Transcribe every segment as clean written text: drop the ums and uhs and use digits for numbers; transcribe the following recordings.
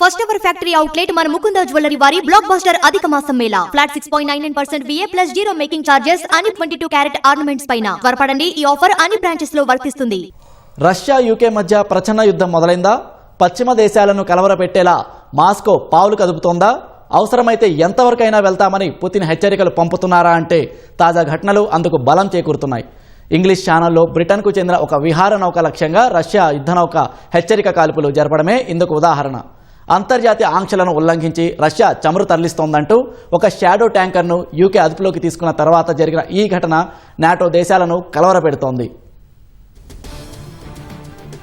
First ever factory outlet మన Mukunda jewellery వారి block buster అధిక మాసం Mela. Flat 6.99% VA plus 0 making charges అన్ని 22 క్యారెట్ ఆర్నమెంట్స్ పైన. త్వరపడండి, ఈ ఆఫర్ అన్ని బ్రాంచెస్ లో వర్తిస్తుంది. రష్యా యూకే మధ్య ప్రచండ యుద్ధం మొదలైందా? పశ్చిమ దేశాలను కలవరపెట్టేలా మాస్కో పావులు కదుపుతోందా? అవసరమైతే ఎంతవరకైనా వెళ్తామని పుతిన్ హెచ్చరికలు పంపుతున్నారా అంటే తాజా ఘటనలు అందుకు బలం చేకూరుతున్నాయి. ఇంగ్లీష్ ఛానల్లో బ్రిటన్కు చెందిన ఒక విహార నౌక లక్ష్యంగా రష్యా యుద్ధనౌక హెచ్చరిక కాల్పులు జరపడమే ఇందుకు ఉదాహరణ. అంతర్జాతీయ ఆంక్షలను ఉల్లంఘించి రష్యా చమురు తరలిస్తోందంటూ ఒక షాడో ట్యాంకర్ను యూకే అదుపులోకి తీసుకున్న తర్వాత జరిగిన ఈ ఘటన నాటో దేశాలను కలవరపెడుతోంది.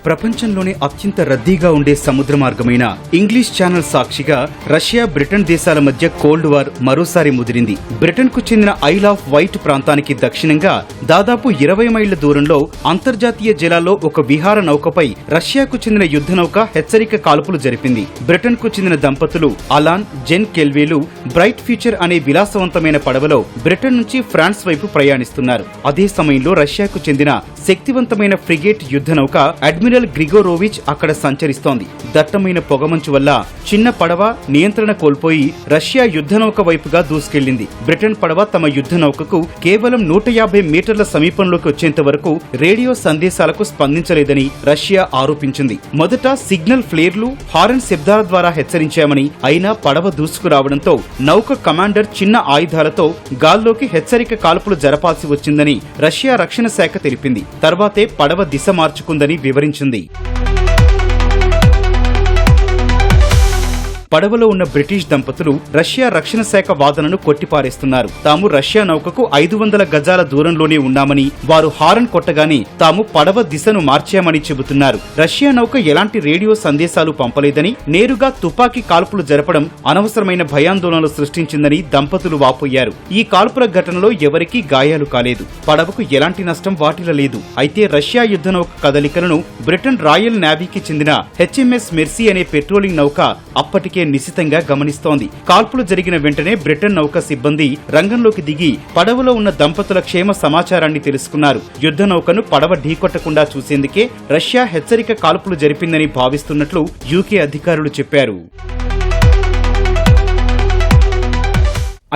ప్రపంచంలోనే అత్యంత రద్దీగా ఉండే సముద్ర మార్గమైన ఇంగ్లీష్ ఛానల్ సాక్షిగా రష్యా బ్రిటన్ దేశాల మధ్య కోల్డ్ వార్ మరోసారి ముదిరింది. బ్రిటన్ కు చెందిన ఐల్ ఆఫ్ వైట్ ప్రాంతానికి దక్షిణంగా దాదాపు 20 మైళ్ల దూరంలో అంతర్జాతీయ జలాల్లో ఒక విహార నౌకపై రష్యాకు చెందిన యుద్ధ నౌక హెచ్చరిక కాల్పులు జరిపింది. బ్రిటన్ కు చెందిన దంపతులు అలాన్, జెన్ కెల్వేలు బ్రైట్ ఫ్యూచర్ అనే విలాసవంతమైన పడవలో బ్రిటన్ నుంచి ఫ్రాన్స్ వైపు ప్రయాణిస్తున్నారు. అదే సమయంలో రష్యాకు చెందిన శక్తివంతమైన ఫ్రిగేట్ యుద్ధ నౌక అడ్మిరల్ గ్రిగోరోవిచ్ అక్కడ సంచరిస్తోంది. దట్టమైన పొగమంచు వల్ల చిన్న పడవ నియంత్రణ కోల్పోయి రష్యా యుద్ధ నౌక వైపుగా దూసుకెళ్లింది. బ్రిటన్ పడవ తమ యుద్ధ నౌకకు కేవలం 150 మీటర్ల సమీపంలోకి వచ్చేంత వరకు రేడియో సందేశాలకు స్పందించలేదని రష్యా ఆరోపించింది. మొదట సిగ్నల్ ఫ్లేర్లు, హారన్ శబ్దాల ద్వారా హెచ్చరించామని, అయినా పడవ దూసుకురావడంతో నౌక కమాండర్ చిన్న ఆయుధాలతో గాల్లోకి హెచ్చరిక కాల్పులు జరపాల్సి వచ్చిందని రష్యా రక్షణ శాఖ తెలిపింది. తర్వాతే పడవ దిశ మార్చుకుందని వివరించింది. పడవలో ఉన్న బ్రిటిష్ దంపతులు రష్యా రక్షణ శాఖ వాదనను కొట్టిపారేస్తున్నారు. తాము రష్యా నౌకకు 500 గజాల దూరంలోనే ఉన్నామని, వారు హారన్ కొట్టగానే తాము పడవ దిశను మార్చామని చెబుతున్నారు. రష్యా నౌక ఎలాంటి రేడియో సందేశాలు పంపలేదని, నేరుగా తుపాకీ కాల్పులు జరపడం అనవసరమైన భయాందోళనలు సృష్టించిందని దంపతులు వాపోయారు. ఈ కాల్పుల ఘటనలో ఎవరికీ గాయాలు కాలేదు. పడవకు ఎలాంటి నష్టం వాటిల్లలేదు. అయితే రష్యా యుద్ధ నౌక కదలికలను బ్రిటన్ రాయల్ నేవీకి చెందిన HMS మెర్సీ అనే పెట్రోలింగ్ నౌక అప్పటికే నిశితంగా గమనిస్తోంది. కాల్పులు జరిగిన వెంటనే బ్రిటన్ నౌక సిబ్బంది రంగంలోకి దిగి పడవలో ఉన్న దంపతుల క్షేమ సమాచారాన్ని తెలుసుకున్నారు. యుద్ధ నౌకను పడవ ఢీకొట్టకుండా చూసేందుకే రష్యా హెచ్చరిక కాల్పులు జరిపిందని భావిస్తున్నట్లు యూకే అధికారులు చెప్పారు.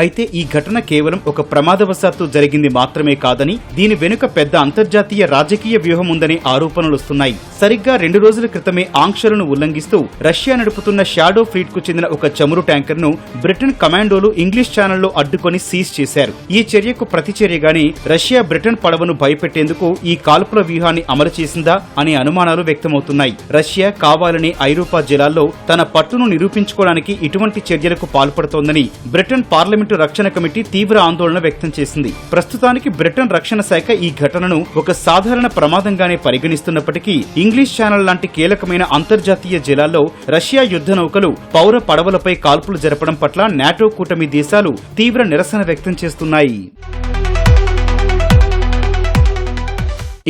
అయితే ఈ ఘటన కేవలం ఒక ప్రమాదవశాత్తు జరిగింది మాత్రమే కాదని, దీని వెనుక పెద్ద అంతర్జాతీయ రాజకీయ వ్యూహం ఉందనే ఆరోపణలొస్తున్నాయి. సరిగ్గా 2 రోజుల క్రితమే ఆంక్షలను ఉల్లంఘిస్తూ రష్యా నడుపుతున్న షాడో ఫ్లీట్ కు చెందిన ఒక చమురు ట్యాంకర్ ను బ్రిటన్ కమాండోలు ఇంగ్లీష్ ఛానల్లో అడ్డుకొని సీజ్ చేశారు. ఈ చర్యకు ప్రతిచర్యగానే రష్యా బ్రిటన్ పడవను భయపెట్టేందుకు ఈ కాల్పుల వ్యూహాన్ని అమలు చేసిందా అనే అనుమానాలు వ్యక్తమవుతున్నాయి. రష్యా కావాలనే ఐరోపా జలాల్లో తన పట్టును నిరూపించుకోవడానికి ఇటువంటి చర్యలకు పాల్పడుతోందని బ్రిటన్ పార్లమెంట్ రక్షణ కమిటీ తీవ్ర ఆందోళన వ్యక్తం చేసింది. ప్రస్తుతానికి బ్రిటన్ రక్షణ శాఖ ఈ ఘటనను ఒక సాధారణ ప్రమాదంగానే పరిగణిస్తున్నప్పటికీ ఇంగ్లీష్ ఛానల్ లాంటి కీలకమైన అంతర్జాతీయ జలాల్లో రష్యా యుద్ధ నౌకలు పౌర పడవలపై కాల్పులు జరపడం పట్ల నాటో కూటమి దేశాలు తీవ్ర నిరసన వ్యక్తం చేస్తున్నాయి.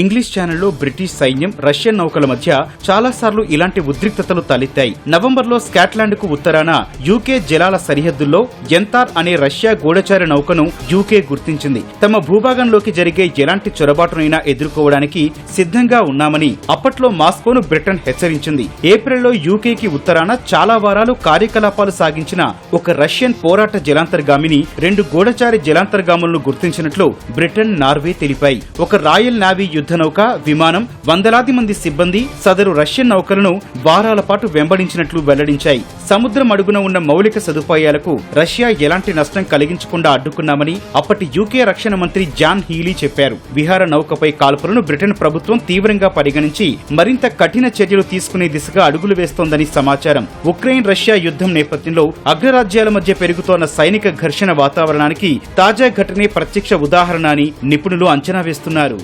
ఇంగ్లీష్ ఛానల్లో బ్రిటిష్ సైన్యం, రష్యన్ నౌకల మధ్య చాలాసార్లు ఇలాంటి ఉద్రిక్తతలు తలెత్తాయి. నవంబర్లో స్కాట్లాండ్ కు ఉత్తరాన యూకే జలాల సరిహద్దుల్లో ఎంతార్ అనే రష్యా గూఢచారి నౌకను యూకే గుర్తించింది. తమ భూభాగంలోకి జరిగే ఎలాంటి చొరబాటునైనా ఎదుర్కోవడానికి సిద్ధంగా ఉన్నామని అప్పట్లో మాస్కోను బ్రిటన్ హెచ్చరించింది. ఏప్రిల్లో యూకేకి ఉత్తరాన చాలా వారాలు కార్యకలాపాలు సాగించిన ఒక రష్యన్ పోరాట జలాంతర్గామిని 2 గూఢచారి జలాంతర్గాములను గుర్తించినట్లు బ్రిటన్, నార్వే తెలిపాయి. ఒక రాయల్ నేవీ యుద్ధ నౌక, విమానం, వందలాది మంది సిబ్బంది సదరు రష్యన్ నౌకలను వారాల పాటు వెంబడించినట్లు వెల్లడించాయి. సముద్రం అడుగున ఉన్న మౌలిక సదుపాయాలకు రష్యా ఎలాంటి నష్టం కలిగించకుండా అడ్డుకున్నామని అప్పటి యూకే రక్షణ మంత్రి జాన్ హీలీ చెప్పారు. విహార నౌకపై కాల్పులను బ్రిటన్ ప్రభుత్వం తీవ్రంగా పరిగణించి మరింత కఠిన చర్యలు తీసుకునే దిశగా అడుగులు వేస్తోందని సమాచారం. ఉక్రెయిన్ రష్యా యుద్ధం నేపథ్యంలో అగ్రరాజ్యాల మధ్య పెరుగుతోన్న సైనిక ఘర్షణ వాతావరణానికి తాజా ఘటనే ప్రత్యక్ష ఉదాహరణ అని నిపుణులు అంచనా వేస్తున్నారు.